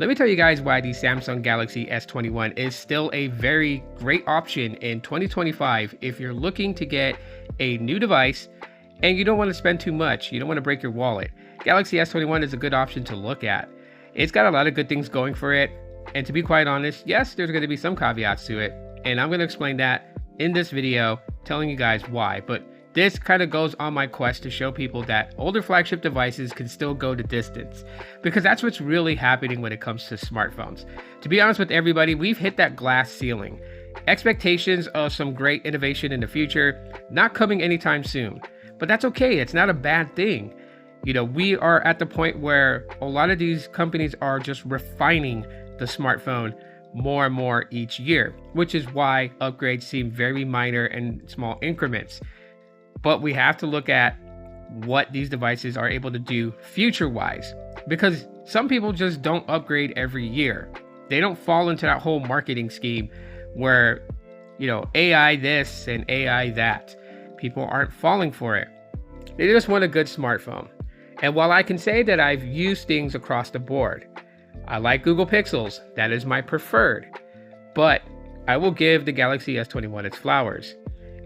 Let me tell you guys why the Samsung Galaxy S21 is still a very great option in 2025 if you're looking to get a new device and you don't want to spend too much, you don't want to break your wallet. Galaxy S21 is a good option to look at. It's got a lot of good things going for it, and to be quite honest, yes, there's going to be some caveats to it, and I'm going to explain that in this video, telling you guys why. But this kind of goes on my quest to show people that older flagship devices can still go the distance, because that's what's really happening when it comes to smartphones. To be honest with everybody, we've hit that glass ceiling. Expectations of some great innovation in the future, not coming anytime soon. But that's okay, it's not a bad thing. You know, we are at the point where a lot of these companies are just refining the smartphone more and more each year, which is why upgrades seem very minor and small increments. But we have to look at what these devices are able to do future-wise, because some people just don't upgrade every year. They don't fall into that whole marketing scheme where, you know, AI this and AI that. People aren't falling for it. They just want a good smartphone. And while I can say that I've used things across the board, I like Google Pixels, that is my preferred, but I will give the Galaxy S21 its flowers.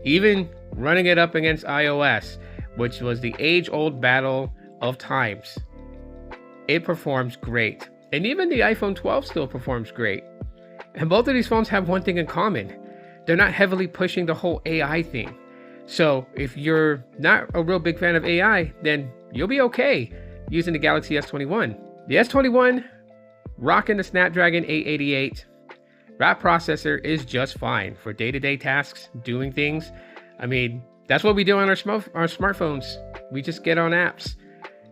Even running it up against iOS, which was the age-old battle of times, it performs great. And even the iPhone 12 still performs great. And both of these phones have one thing in common. They're not heavily pushing the whole AI thing. So if you're not a real big fan of AI, then you'll be okay using the Galaxy S21. The S21, rocking the Snapdragon 888, that processor is just fine for day-to-day tasks, doing things. I mean, that's what we do on our smartphones. We just get on apps.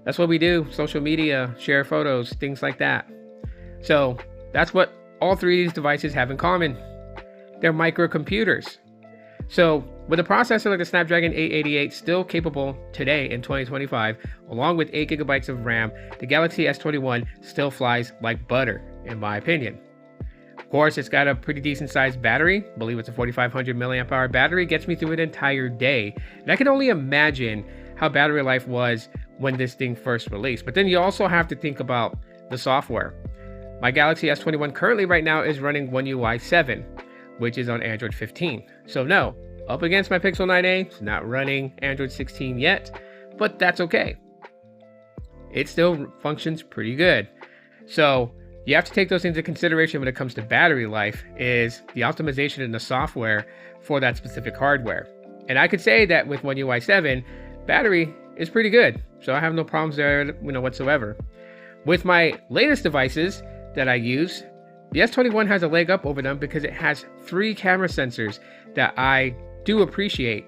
That's what we do, social media, share photos, things like that. So that's what all three of these devices have in common. They're microcomputers. So with a processor like the Snapdragon 888 still capable today in 2025, along with 8 gigabytes of RAM, the Galaxy S21 still flies like butter, in my opinion. Of course, it's got a pretty decent sized battery. I believe it's a 4500 milliamp hour battery. Gets me through an entire day. And I can only imagine how battery life was when this thing first released. But then you also have to think about the software. My Galaxy S21 currently right now is running One UI 7, which is on Android 15. So no, up against my Pixel 9a, it's not running Android 16 yet, but that's okay. It still functions pretty good. So you have to take those into consideration when it comes to battery life, is the optimization in the software for that specific hardware. And I could say that with One UI 7, battery is pretty good. So I have no problems there, whatsoever. With my latest devices that I use, the S21 has a leg up over them because it has 3 camera sensors that I do appreciate.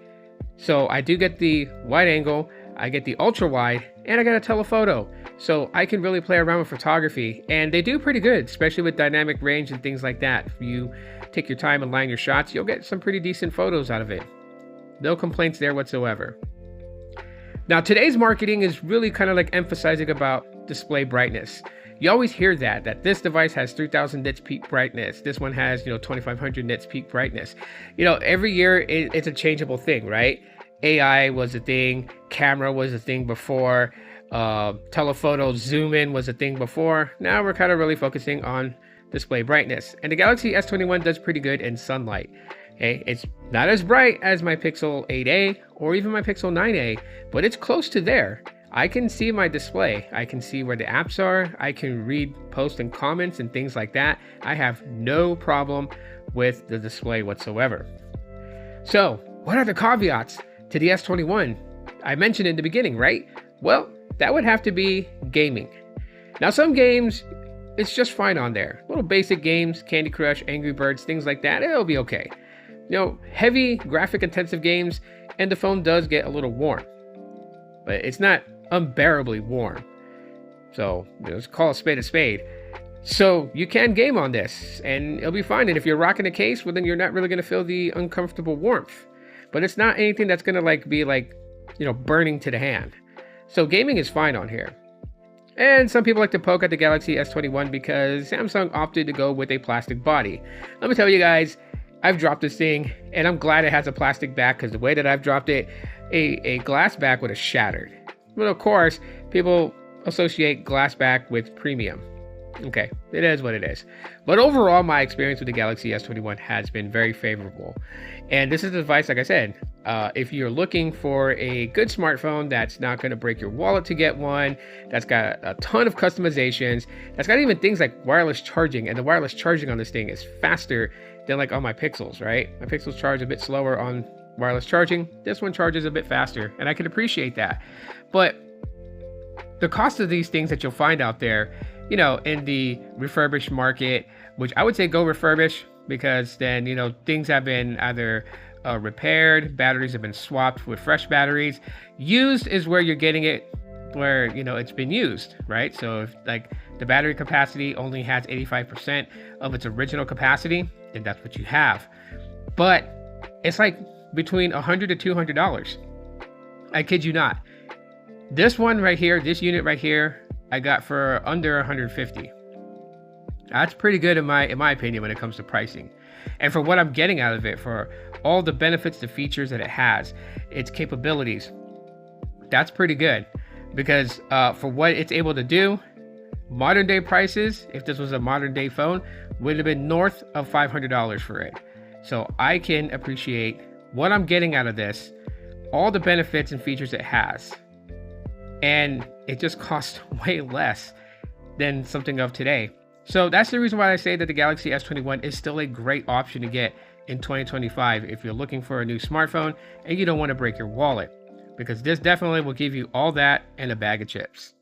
So I do get the wide angle, I get the ultra wide, and I got a telephoto. So I can really play around with photography, and they do pretty good, especially with dynamic range and things like that. If you take your time and line your shots, you'll get some pretty decent photos out of it. No complaints there whatsoever. Now today's marketing is really kind of like emphasizing about display brightness. You always hear that this device has 3000 nits peak brightness. This one has, 2500 nits peak brightness. Every year it's a changeable thing, right? AI was a thing, camera was a thing before, telephoto zoom in was a thing before. Now we're kind of really focusing on display brightness. And the Galaxy S21 does pretty good in sunlight. Okay, it's not as bright as my Pixel 8a or even my Pixel 9a, but it's close to there. I can see my display. I can see where the apps are. I can read posts and comments and things like that. I have no problem with the display whatsoever. So what are the caveats to the S21? I mentioned in the beginning, right? Well, that would have to be gaming. Now some games, it's just fine on there. Little basic games, Candy Crush, Angry Birds, things like that, it'll be okay. Heavy graphic intensive games, and the phone does get a little warm. But it's not unbearably warm. So let's call a spade a spade. So you can game on this and it'll be fine. And if you're rocking a case, well, then you're not really going to feel the uncomfortable warmth. But it's not anything that's going to be burning to the hand. So gaming is fine on here. And some people like to poke at the Galaxy S21 because Samsung opted to go with a plastic body. Let me tell you guys, I've dropped this thing and I'm glad it has a plastic back, because the way that I've dropped it, a glass back would have shattered. But of course, people associate glass back with premium. Okay, it is what it is. But overall, my experience with the Galaxy S21 has been very favorable. And this is a device, like I said, if you're looking for a good smartphone that's not going to break your wallet to get one, that's got a ton of customizations, that's got even things like wireless charging, and the wireless charging on this thing is faster than like on my Pixels, right? My Pixels charge a bit slower on wireless charging. This one charges a bit faster, and I can appreciate that. But the cost of these things that you'll find out there, you know, in the refurbished market, which I would say go refurbish, because then, you know, things have been either repaired, batteries have been swapped with fresh batteries. Used is where you're getting it, where, you know, it's been used, right? So if like the battery capacity only has 85% of its original capacity, then that's what you have. But it's like between $100 to $200. I kid you not. This one right here, this unit right here, I got for under 150. That's pretty good in my opinion when it comes to pricing. And for what I'm getting out of it, for all the benefits, the features that it has, its capabilities, that's pretty good. Because for what it's able to do, modern day prices, if this was a modern day phone, would have been north of $500 for it. So I can appreciate what I'm getting out of this, all the benefits and features it has. And it just costs way less than something of today. So that's the reason why I say that the Galaxy S21 is still a great option to get in 2025 if you're looking for a new smartphone and you don't want to break your wallet, because this definitely will give you all that and a bag of chips.